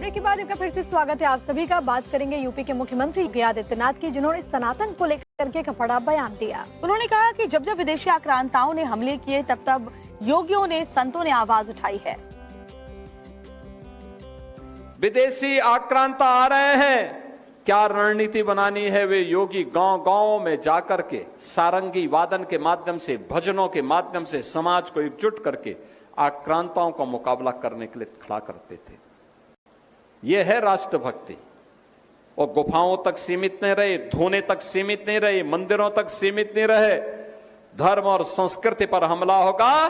Break के बाद आपका फिर से स्वागत है आप सभी का। बात करेंगे यूपी के मुख्यमंत्री योगी आदित्यनाथ की, जिन्होंने सनातन को लेकर के एक बड़ा बयान दिया। उन्होंने कहा कि जब जब विदेशी आक्रांताओं ने हमले किए तब तब योगियों ने, संतों ने आवाज उठाई है। विदेशी आक्रांता आ रहे हैं, क्या रणनीति बनानी है वे योगी गांव गांव में जाकर के सारंगी वादन के माध्यम से, भजनों के माध्यम से समाज को एकजुट करके आक्रांताओं का मुकाबला करने के लिए खड़ा करते थे। यह है राष्ट्रभक्ति। और गुफाओं तक सीमित नहीं रहे, धोने तक सीमित नहीं रहे, मंदिरों तक सीमित नहीं रहे। धर्म और संस्कृति पर हमला होगा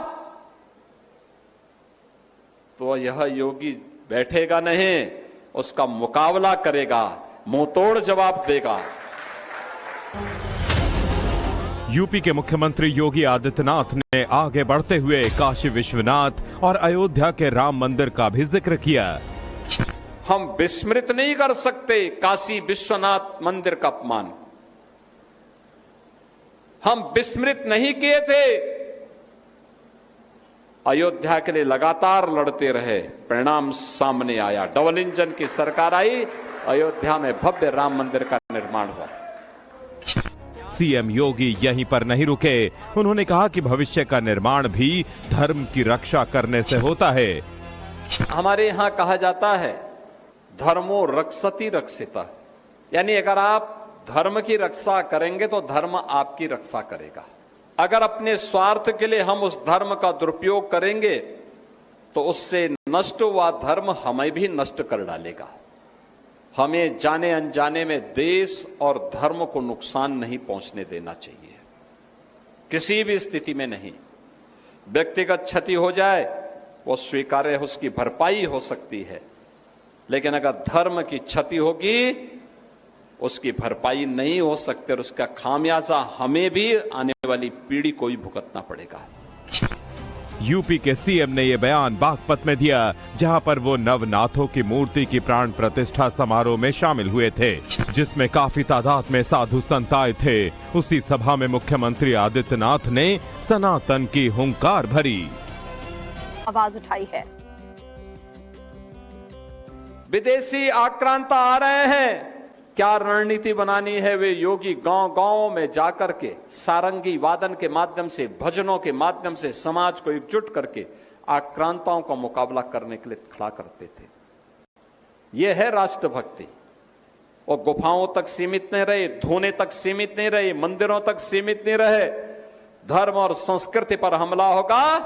तो यह योगी बैठेगा नहीं, उसका मुकाबला करेगा, मुंहतोड़ जवाब देगा। यूपी के मुख्यमंत्री योगी आदित्यनाथ ने आगे बढ़ते हुए काशी विश्वनाथ और अयोध्या के राम मंदिर का भी जिक्र किया। हम विस्मृत नहीं कर सकते काशी विश्वनाथ मंदिर का अपमान। हम विस्मृत नहीं किए थे। अयोध्या के लिए लगातार लड़ते रहे, परिणाम सामने आया। डबल इंजन की सरकार आई, अयोध्या में भव्य राम मंदिर का निर्माण हुआ। सीएम योगी यहीं पर नहीं रुके। उन्होंने कहा कि भविष्य का निर्माण भी धर्म की रक्षा करने से होता है। हमारे यहां कहा जाता है धर्मो रक्षति रक्षिता, यानी अगर आप धर्म की रक्षा करेंगे तो धर्म आपकी रक्षा करेगा। अगर अपने स्वार्थ के लिए हम उस धर्म का दुरुपयोग करेंगे तो उससे नष्ट हुआ धर्म हमें भी नष्ट कर डालेगा। हमें जाने अनजाने में देश और धर्म को नुकसान नहीं पहुंचने देना चाहिए, किसी भी स्थिति में नहीं। व्यक्तिगत क्षति हो जाए वो स्वीकार्य है, उसकी भरपाई हो सकती है, लेकिन अगर धर्म की क्षति होगी उसकी भरपाई नहीं हो सकती और उसका खामियाजा हमें भी आने वाली पीढ़ी को ही भुगतना पड़ेगा। यूपी के सीएम ने यह बयान बागपत में दिया, जहां पर वो नवनाथों की मूर्ति की प्राण प्रतिष्ठा समारोह में शामिल हुए थे, जिसमें काफी तादाद में साधु संत आए थे। उसी सभा में मुख्यमंत्री आदित्यनाथ ने सनातन की हुंकार भरी, आवाज उठाई है। विदेशी आक्रांता आ रहे हैं, क्या रणनीति बनानी है वे योगी गांव गांव में जाकर के सारंगी वादन के माध्यम से, भजनों के माध्यम से समाज को एकजुट करके आक्रांताओं का मुकाबला करने के लिए खड़ा करते थे। यह है राष्ट्रभक्ति। और गुफाओं तक सीमित नहीं रहे, धोने तक सीमित नहीं रहे, मंदिरों तक सीमित नहीं रहे। धर्म और संस्कृति पर हमला होगा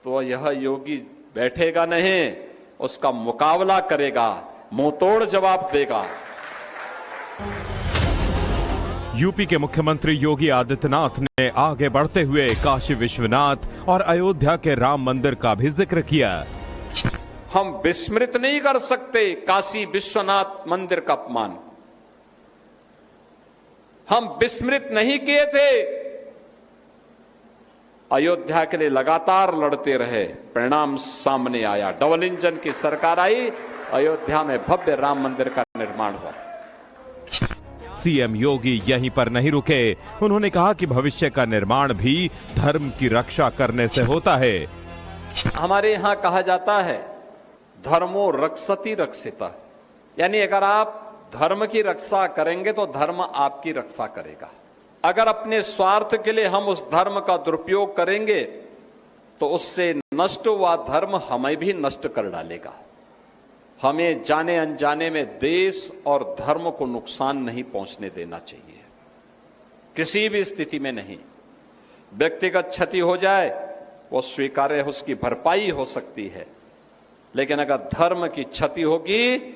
तो यह योगी बैठेगा नहीं, उसका मुकाबला करेगा, मुंहतोड़ जवाब देगा। यूपी के मुख्यमंत्री योगी आदित्यनाथ ने आगे बढ़ते हुए काशी विश्वनाथ और अयोध्या के राम मंदिर का भी जिक्र किया। हम विस्मृत नहीं कर सकते काशी विश्वनाथ मंदिर का अपमान। हम विस्मृत नहीं किए थे। अयोध्या के लिए लगातार लड़ते रहे, परिणाम सामने आया। डबल इंजन की सरकार आई, अयोध्या में भव्य राम मंदिर का निर्माण हुआ। सीएम योगी यहीं पर नहीं रुके। उन्होंने कहा कि भविष्य का निर्माण भी धर्म की रक्षा करने से होता है। हमारे यहां कहा जाता है धर्मो रक्षति रक्षिता, यानी अगर आप धर्म की रक्षा करेंगे तो धर्म आपकी रक्षा करेगा। अगर अपने स्वार्थ के लिए हम उस धर्म का दुरुपयोग करेंगे तो उससे नष्ट हुआ धर्म हमें भी नष्ट कर डालेगा। हमें जाने अनजाने में देश और धर्म को नुकसान नहीं पहुंचने देना चाहिए, किसी भी स्थिति में नहीं। व्यक्तिगत क्षति हो जाए वो स्वीकार्य है, उसकी भरपाई हो सकती है, लेकिन अगर धर्म की क्षति होगी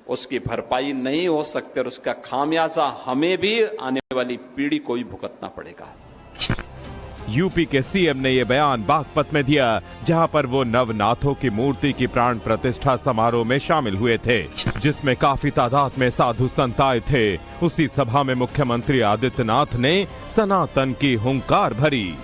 उसकी भरपाई नहीं हो सकती और उसका खामियाजा हमें भी आने वाली पीढ़ी को ही भुगतना पड़ेगा। यूपी के सीएम ने यह बयान बागपत में दिया, जहां पर वो नवनाथों की मूर्ति की प्राण प्रतिष्ठा समारोह में शामिल हुए थे, जिसमें काफी तादाद में साधु संत आए थे। उसी सभा में मुख्यमंत्री आदित्यनाथ ने सनातन की हुंकार भरी।